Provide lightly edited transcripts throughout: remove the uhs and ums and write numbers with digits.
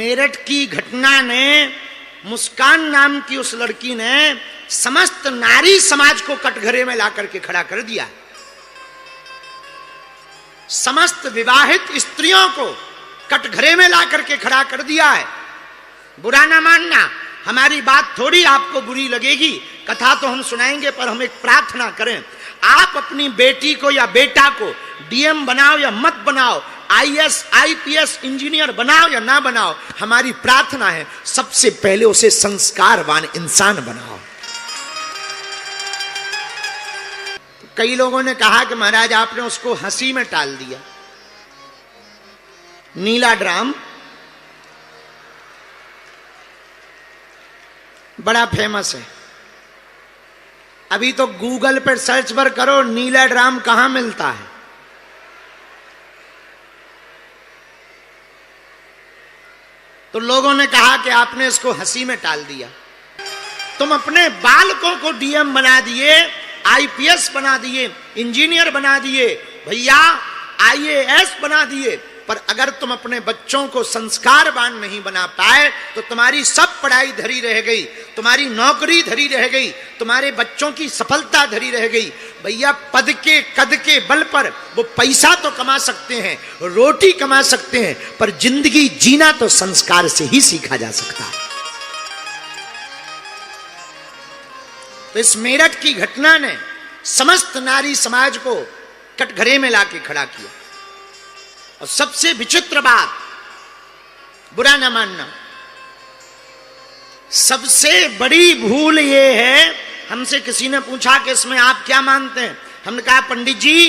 मेरठ की घटना ने, मुस्कान नाम की उस लड़की ने समस्त नारी समाज को कटघरे में ला करके खड़ा कर दिया। समस्त विवाहित स्त्रियों को कटघरे में ला करके खड़ा कर दिया है। बुरा ना मानना, हमारी बात थोड़ी आपको बुरी लगेगी, कथा तो हम सुनाएंगे, पर हम एक प्रार्थना करें, आप अपनी बेटी को या बेटा को डीएम बनाओ या मत बनाओ, आईएएस आईपीएस इंजीनियर बनाओ या ना बनाओ, हमारी प्रार्थना है सबसे पहले उसे संस्कारवान इंसान बनाओ। कई लोगों ने कहा कि महाराज आपने उसको हंसी में टाल दिया। नीला ड्राम बड़ा फेमस है, अभी तो गूगल पर सर्च पर करो नीला ड्राम कहां मिलता है। तो लोगों ने कहा कि आपने इसको हंसी में टाल दिया। तुम अपने बालकों को डीएम बना दिए, आईपीएस बना दिए, इंजीनियर बना दिए, भैया आईएएस बना दिए, पर अगर तुम अपने बच्चों को संस्कारवान नहीं बना पाए तो तुम्हारी सब पढ़ाई धरी रह गई, तुम्हारी नौकरी धरी रह गई, तुम्हारे बच्चों की सफलता धरी रह गई। भैया पद के कद के बल पर वो पैसा तो कमा सकते हैं, रोटी कमा सकते हैं, पर जिंदगी जीना तो संस्कार से ही सीखा जा सकता है। तो इस मेरठ की घटना ने समस्त नारी समाज को कटघरे में लाके खड़ा किया। और सबसे विचित्र बात, बुरा ना मानना, सबसे बड़ी भूल ये है, हमसे किसी ने पूछा कि इसमें आप क्या मानते हैं, हमने कहा पंडित जी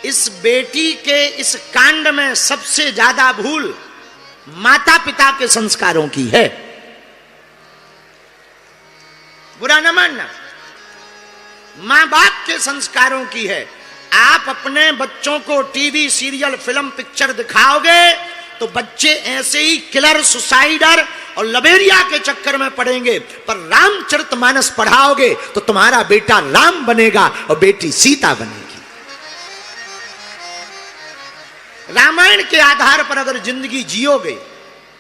इस बेटी के इस कांड में सबसे ज्यादा भूल माता पिता के संस्कारों की है। बुरा ना मानना, मां बाप के संस्कारों की है। आप अपने बच्चों को टीवी सीरियल फिल्म पिक्चर दिखाओगे तो बच्चे ऐसे ही किलर सुसाइडर और लबेरिया के चक्कर में पड़ेंगे, पर रामचरितमानस पढ़ाओगे तो तुम्हारा बेटा राम बनेगा और बेटी सीता बनेगी। रामायण के आधार पर अगर जिंदगी जियोगे,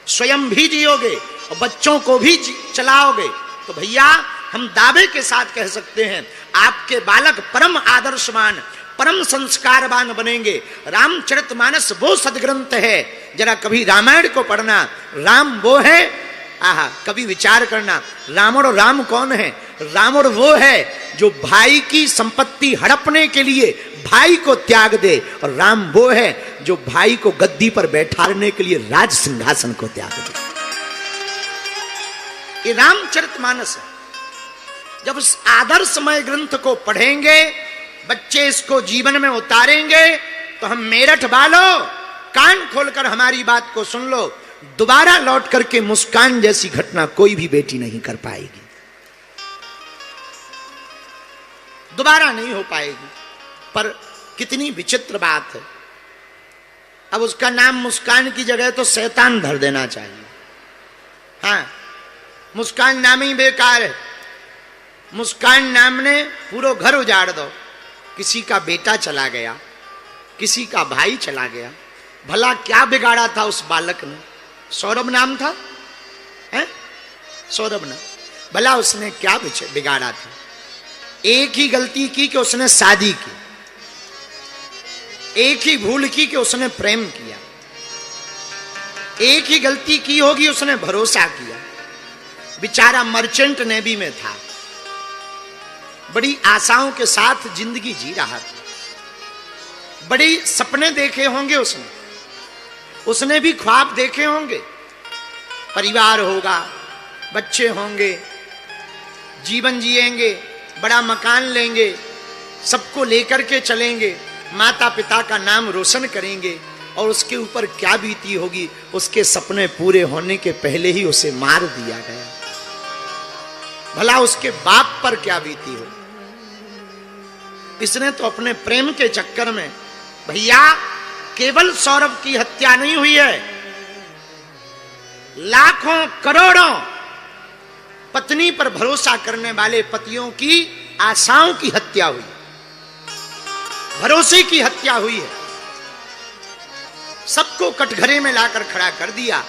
स्वयं भी जियोगे और बच्चों को भी चलाओगे, तो भैया हम दावे के साथ कह सकते हैं आपके बालक परम आदर्शवान, परम संस्कारवान बनेंगे। रामचरितमानस वो सदग्रंथ है, जरा कभी रामायण को पढ़ना, राम वो है, आहा कभी विचार करना, राम और राम कौन है? राम और वो है जो भाई की संपत्ति हड़पने के लिए भाई को त्याग दे, और राम वो है जो भाई को गद्दी पर बैठाने के लिए राज सिंहासन को त्याग दे। ये रामचरितमानस है। जब उस आदर्शमय ग्रंथ को पढ़ेंगे, बच्चे इसको जीवन में उतारेंगे, तो हम मेरठ वालों कान खोलकर हमारी बात को सुन लो, दोबारा लौट करके मुस्कान जैसी घटना कोई भी बेटी नहीं कर पाएगी, दोबारा नहीं हो पाएगी। पर कितनी विचित्र बात है, अब उसका नाम मुस्कान की जगह तो शैतान धर देना चाहिए। हाँ, मुस्कान नाम ही बेकार है। मुस्कान नाम ने पूरा घर उजाड़ दो। किसी का बेटा चला गया, किसी का भाई चला गया, भला क्या बिगाड़ा था उस बालक ने? सौरभ नाम था, हैं? सौरभ ने, भला उसने क्या बिगाड़ा था? एक ही गलती की कि उसने शादी की, एक ही भूल की कि उसने प्रेम किया, एक ही गलती की होगी उसने भरोसा किया। बेचारा मर्चेंट नेवी में था, बड़ी आशाओं के साथ जिंदगी जी रहा था, बड़ी सपने देखे होंगे उसने भी ख्वाब देखे होंगे, परिवार होगा, बच्चे होंगे, जीवन जिएंगे, बड़ा मकान लेंगे, सबको लेकर के चलेंगे, माता पिता का नाम रोशन करेंगे, और उसके ऊपर क्या बीती होगी? उसके सपने पूरे होने के पहले ही उसे मार दिया गया। भला उसके बाप पर क्या बीती हो? इसने तो अपने प्रेम के चक्कर में, भैया केवल सौरभ की हत्या नहीं हुई है, लाखों करोड़ों पत्नी पर भरोसा करने वाले पतियों की आशाओं की हत्या हुई, भरोसे की हत्या हुई है। सबको कटघरे में लाकर खड़ा कर दिया।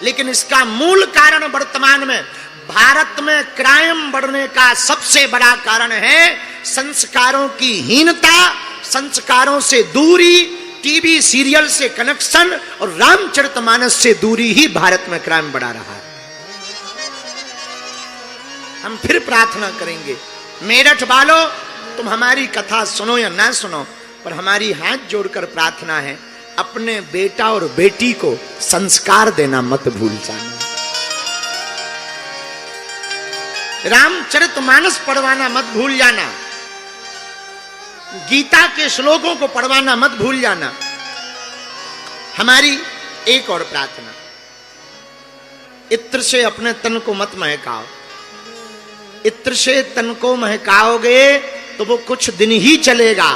लेकिन इसका मूल कारण वर्तमान में भारत में क्राइम बढ़ने का सबसे बड़ा कारण है संस्कारों की हीनता, संस्कारों से दूरी, टीवी सीरियल से कनेक्शन और रामचरितमानस से दूरी ही भारत में क्राइम बढ़ा रहा है। हम फिर प्रार्थना करेंगे, मेरठ वालों तुम हमारी कथा सुनो या ना सुनो, पर हमारी हाथ जोड़कर प्रार्थना है, अपने बेटा और बेटी को संस्कार देना मत भूल जाना। रामचरितमानस पढ़वाना मत भूल जाना, गीता के श्लोकों को पढ़वाना मत भूल जाना। हमारी एक और प्रार्थना, इत्र से अपने तन को मत महकाओ। इत्र से तन को महकाओगे तो वो कुछ दिन ही चलेगा,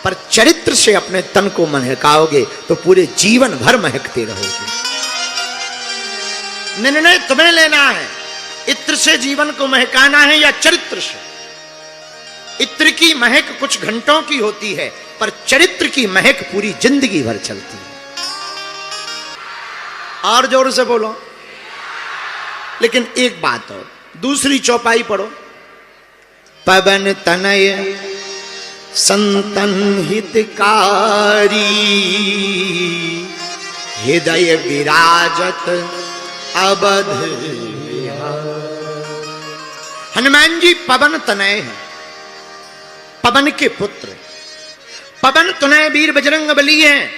पर चरित्र से अपने तन को महकाओगे तो पूरे जीवन भर महकते रहोगे। निर्णय तुम्हें लेना है, इत्र से जीवन को महकाना है या चरित्र से। इत्र की महक कुछ घंटों की होती है, पर चरित्र की महक पूरी जिंदगी भर चलती है। और जोर से बोलो। लेकिन एक बात और, दूसरी चौपाई पढ़ो, पवन तनय संतन हितकारी, हृदय विराजत अवध। हनुमान जी पवन तनय है, पवन के पुत्र। पवन तनय वीर बजरंग बली हैं,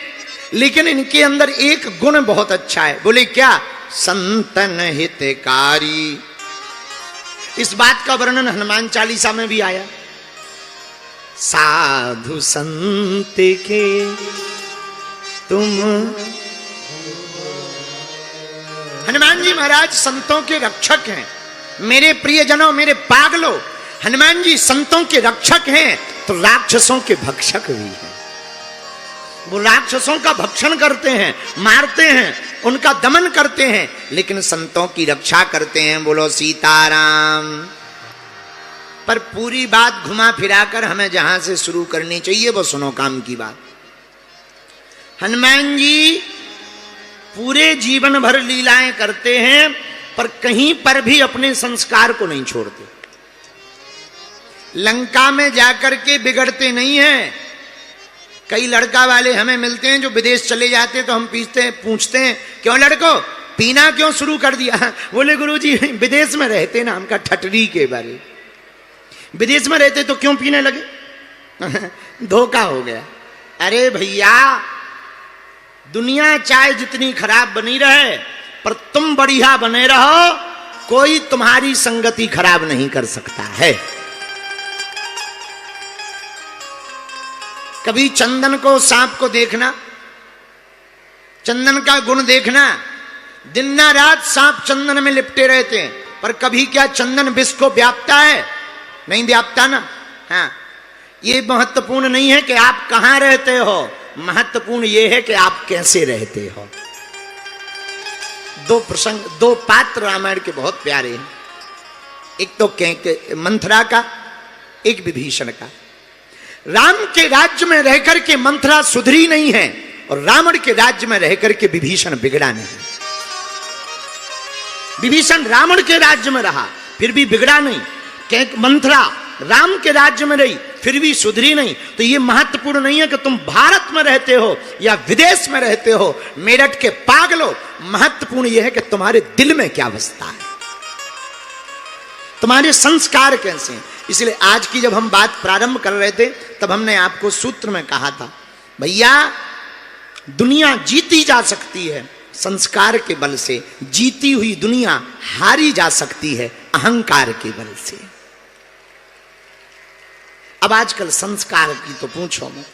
लेकिन इनके अंदर एक गुण बहुत अच्छा है। बोले क्या? संतन हितकारी। इस बात का वर्णन हनुमान चालीसा में भी आया, साधु संत के तुम। हनुमान जी महाराज संतों के रक्षक हैं। मेरे प्रियजनों, मेरे पागलों, हनुमान जी संतों के रक्षक हैं तो राक्षसों के भक्षक भी हैं। वो राक्षसों का भक्षण करते हैं, मारते हैं, उनका दमन करते हैं, लेकिन संतों की रक्षा करते हैं। बोलो सीताराम। पर पूरी बात घुमा फिराकर हमें जहां से शुरू करनी चाहिए वो सुनो काम की बात। हनुमान जी पूरे जीवन भर लीलाएं करते हैं, पर कहीं पर भी अपने संस्कार को नहीं छोड़ते। लंका में जाकर के बिगड़ते नहीं हैं। कई लड़का वाले हमें मिलते हैं जो विदेश चले जाते हैं, तो हम पूछते हैं क्यों लड़को पीना क्यों शुरू कर दिया? बोले गुरुजी विदेश में रहते ना, हमका ठटरी के बारे, विदेश में रहते तो क्यों पीने लगे? धोखा हो गया। अरे भैया, दुनिया चाहे जितनी खराब बनी रहे, पर तुम बढ़िया बने रहो, कोई तुम्हारी संगति खराब नहीं कर सकता है। कभी चंदन को, सांप को देखना, चंदन का गुण देखना। दिन ना रात सांप चंदन में लिपटे रहते हैं, पर कभी क्या चंदन विष को व्यापता है? नहीं व्यापता ना। हाँ, ये महत्वपूर्ण नहीं है कि आप कहां रहते हो, महत्वपूर्ण ये है कि आप कैसे रहते हो। दो प्रसंग, दो पात्र रामायण के बहुत प्यारे हैं। एक तो मंथरा का, एक विभीषण का। राम के राज्य में रहकर के मंथरा सुधरी नहीं है, और रावण के राज्य में रहकर के विभीषण बिगड़ा नहीं। विभीषण रावण के राज्य में रहा फिर भी बिगड़ा नहीं, क्योंकि मंथरा राम के राज्य में रही फिर भी सुधरी नहीं। तो यह महत्वपूर्ण नहीं है कि तुम भारत में रहते हो या विदेश में रहते हो, मेरठ के पागलों, महत्वपूर्ण यह है कि तुम्हारे दिल में क्या बसता है, तुम्हारे संस्कार कैसे हैं। इसलिए आज की जब हम बात प्रारंभ कर रहे थे, तब हमने आपको सूत्र में कहा था, भैया दुनिया जीती जा सकती है संस्कार के बल से, जीती हुई दुनिया हारी जा सकती है अहंकार के बल से। अब आजकल संस्कार की तो पूछो मत।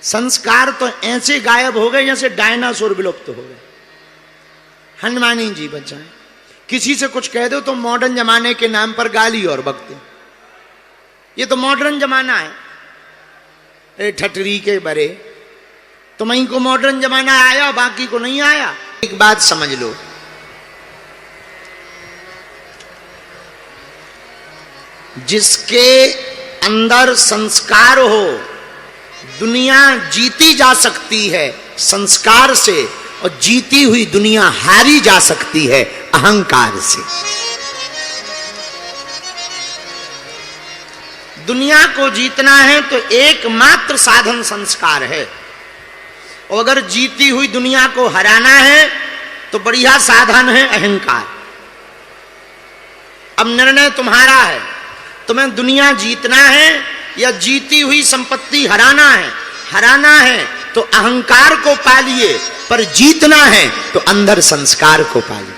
संस्कार तो ऐसे गायब हो गए जैसे डायनासोर विलुप्त हो गए। हनुमानी जी बचाए, किसी से कुछ कह दो तो मॉडर्न जमाने के नाम पर गाली और बकते। ये तो मॉडर्न जमाना है। अरे ठटरी के बरे, तुम्हीं को मॉडर्न जमाना आया, बाकी को नहीं आया। एक बात समझ लो, जिसके अंदर संस्कार हो दुनिया जीती जा सकती है संस्कार से, और जीती हुई दुनिया हारी जा सकती है अहंकार से। दुनिया को जीतना है तो एकमात्र साधन संस्कार है, और अगर जीती हुई दुनिया को हराना है तो बढ़िया साधन है अहंकार। अब निर्णय तुम्हारा है, तुम्हें दुनिया जीतना है या जीती हुई संपत्ति हराना है। हराना है तो अहंकार को पालिए, पर जीतना है तो अंदर संस्कार को पालिए।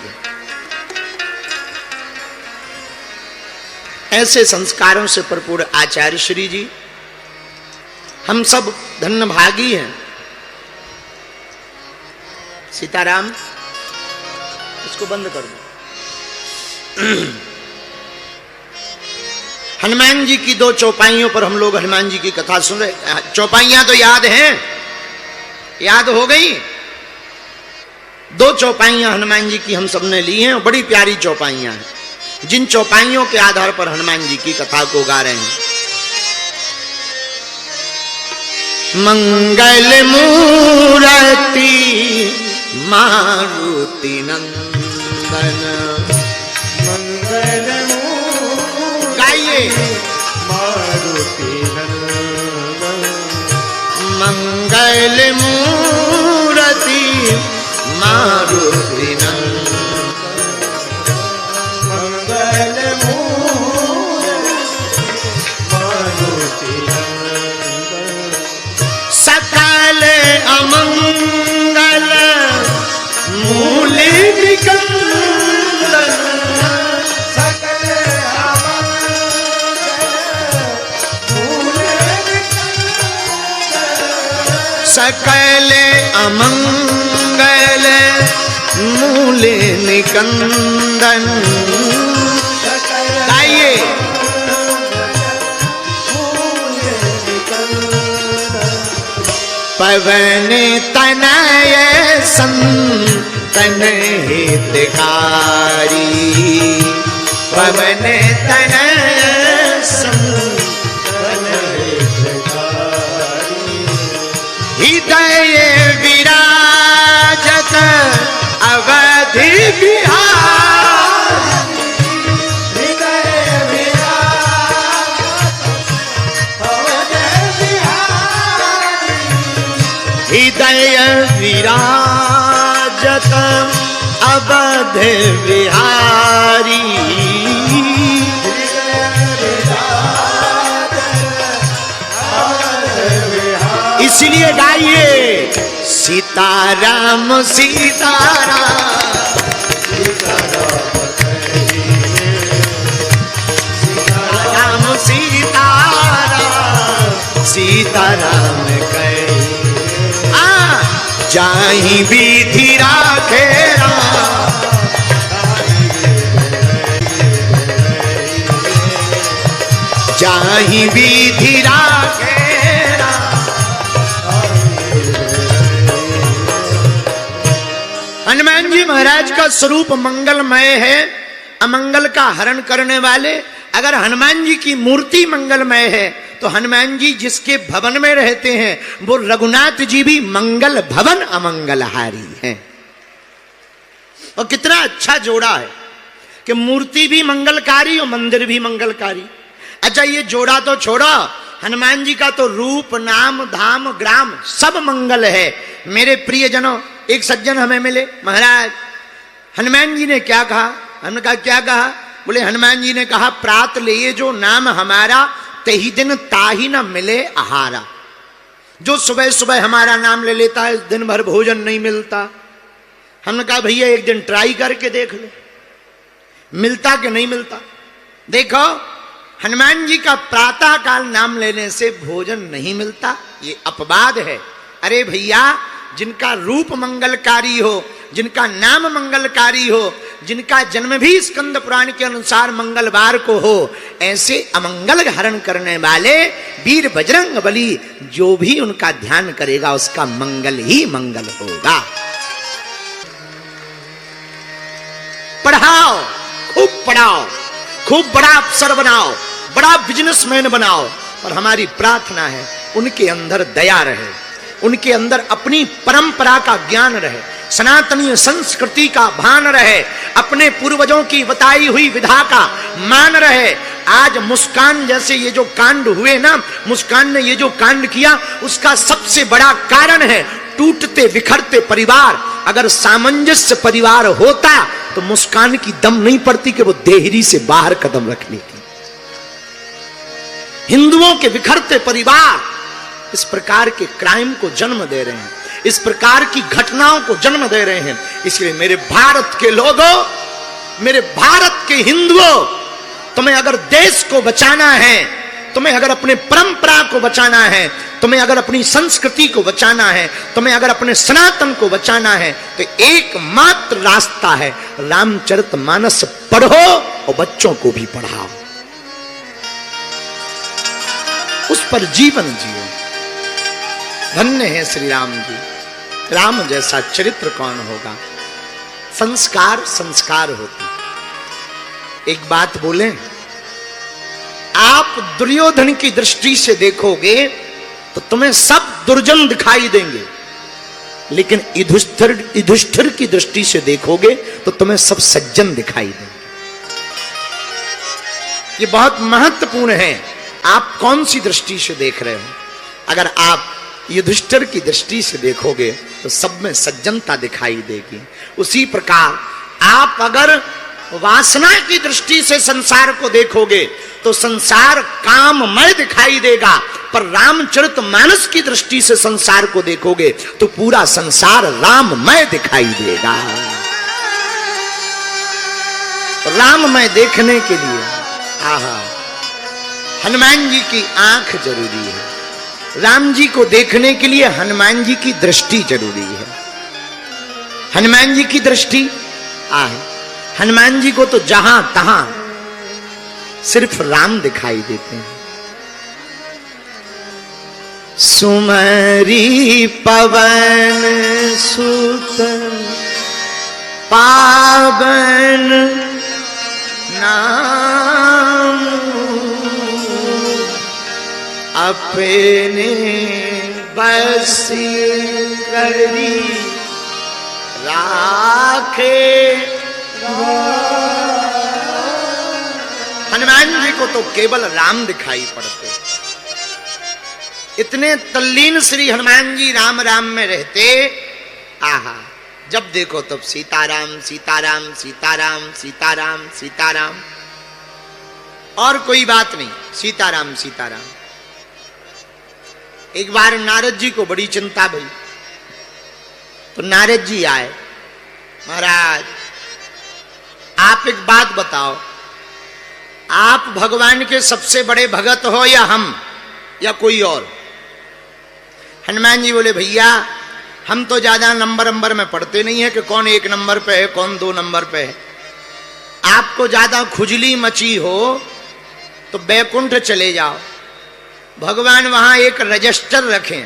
ऐसे संस्कारों से भरपूर आचार्य श्री जी, हम सब धन्य भागी हैं। सीताराम, इसको बंद कर दो। हनुमान जी की 2 चौपाइयों पर हम लोग हनुमान जी की कथा सुन रहे। चौपाइयां तो याद हैं, याद हो गई। 2 चौपाइयां हनुमान जी की हम सबने ली हैं, और बड़ी प्यारी चौपाइयां हैं, जिन चौपाइयों के आधार पर हनुमान जी की कथा को गा रहे हैं। मंगल मूर्ति मारुति नंदन, मंगल गाइए। मारुति नंदन, मंगल मूर्ति मारुति नंदन, मंगल मारुति नंदन, सकल अमंगल मूल निकंदन, सकल सकल अमंगल मूल निकंदन। गाइए। पवन तनय संतन हितकारी, पवन तनय संतन हितकारी, हृदय विराजत अवधि बिहार, हृदय विराजत अवधि बिहारी, हृदय विराजत अवध बिहारी। इसलिए गाइए, सीताराम सीताराम, सीताराम सीताराम, सीताराम कहे जाहि विधि राखे राम, जाहि विधि राखे राम। हनुमान जी महाराज का स्वरूप मंगलमय है, अमंगल का हरण करने वाले। अगर हनुमान जी की मूर्ति मंगलमय है तो हनुमान जी जिसके भवन में रहते हैं वो रघुनाथ जी भी मंगल भवन अमंगलहारी हैं। और कितना अच्छा जोड़ा है कि मूर्ति भी मंगलकारी और मंदिर भी मंगलकारी। अच्छा, ये जोड़ा तो छोड़ो, हनुमान जी का तो रूप नाम धाम ग्राम सब मंगल है। मेरे प्रियजनों, एक सज्जन हमें मिले, महाराज हनुमान जी ने क्या कहा? हमने कहा क्या कहा? बोले हनुमान जी ने कहा प्रात ले जो नाम हमारा, तही दिन ताही न मिले आहारा। जो सुबह सुबह हमारा नाम ले लेता है दिन भर भोजन नहीं मिलता। हमने कहा भैया एक दिन ट्राई करके देख लो, मिलता कि नहीं मिलता। देखो हनुमान जी का प्रातः काल नाम लेने से भोजन नहीं मिलता, ये अपवाद है। अरे भैया, जिनका रूप मंगलकारी हो, जिनका नाम मंगलकारी हो, जिनका जन्म भी स्कंद पुराण के अनुसार मंगलवार को हो, ऐसे अमंगल हरण करने वाले वीर बजरंग बली जो भी उनका ध्यान करेगा उसका मंगल ही मंगल होगा। पढ़ाओ, खूब पढ़ाओ, खूब बड़ा अफसर बनाओ, बड़ा बिजनेसमैन बनाओ, पर हमारी प्रार्थना है उनके अंदर दया रहे, उनके अंदर अपनी परंपरा का ज्ञान रहे, सनातनीय संस्कृति का भान रहे, अपने पूर्वजों की बताई हुई विधा का मान रहे। आज मुस्कान जैसे ये जो कांड हुए ना, मुस्कान ने ये जो कांड किया, उसका सबसे बड़ा कारण है टूटते बिखरते परिवार। अगर सामंजस्य परिवार होता तो मुस्कान की दम नहीं पड़ती कि वो देहरी से बाहर कदम रखने की। हिंदुओं के बिखरते परिवार इस प्रकार के क्राइम को जन्म दे रहे हैं, इस प्रकार की घटनाओं को जन्म दे रहे हैं। इसलिए मेरे भारत के लोगों, मेरे भारत के हिंदुओं, तुम्हें अगर देश को बचाना है, तुम्हें अगर अपने परंपरा को बचाना है, तुम्हें अगर अपनी संस्कृति को बचाना है, तुम्हें अगर अपने सनातन को बचाना है, तो एकमात्र रास्ता है रामचरितमानस पढ़ो और बच्चों को भी पढ़ाओ, उस पर जीवन जियो। धन्य है श्री राम जी, राम जैसा चरित्र कौन होगा। संस्कार संस्कार होते। एक बात बोलें, आप दुर्योधन की दृष्टि से देखोगे तो तुम्हें सब दुर्जन दिखाई देंगे, लेकिन युधिष्ठिर की दृष्टि से देखोगे तो तुम्हें सब सज्जन दिखाई देंगे। ये बहुत महत्वपूर्ण है, आप कौन सी दृष्टि से देख रहे हो। अगर आप युधिष्ठिर की दृष्टि से देखोगे तो सब में सज्जनता दिखाई देगी। उसी प्रकार आप अगर वासना की दृष्टि से संसार को देखोगे तो संसार काममय दिखाई देगा, पर रामचरितमानस की दृष्टि से संसार को देखोगे तो पूरा संसार राममय दिखाई देगा। राममय देखने के लिए आहा, हनुमान जी की आंख जरूरी है। राम जी को देखने के लिए हनुमान जी की दृष्टि जरूरी है। हनुमान जी की दृष्टि हनुमान जी को तो जहां तहां सिर्फ राम दिखाई देते हैं। सुमरी पवन सुत पावन नाम, अपने बसी करी राखे। हनुमान जी को तो केवल राम दिखाई पड़ते। इतने तल्लीन श्री हनुमान जी राम राम में रहते। आहा, जब देखो तब सीताराम सीताराम सीताराम सीताराम सीताराम, और कोई बात नहीं, सीताराम सीताराम। एक बार नारद जी को बड़ी चिंता भई, तो नारद जी आए, महाराज आप एक बात बताओ, आप भगवान के सबसे बड़े भगत हो या हम या कोई और। हनुमान जी बोले भैया हम तो ज्यादा नंबर में पढ़ते नहीं है कि कौन 1 नंबर पे है कौन 2 नंबर पे है। आपको ज्यादा खुजली मची हो तो बैकुंठ चले जाओ, भगवान वहां एक रजिस्टर रखें,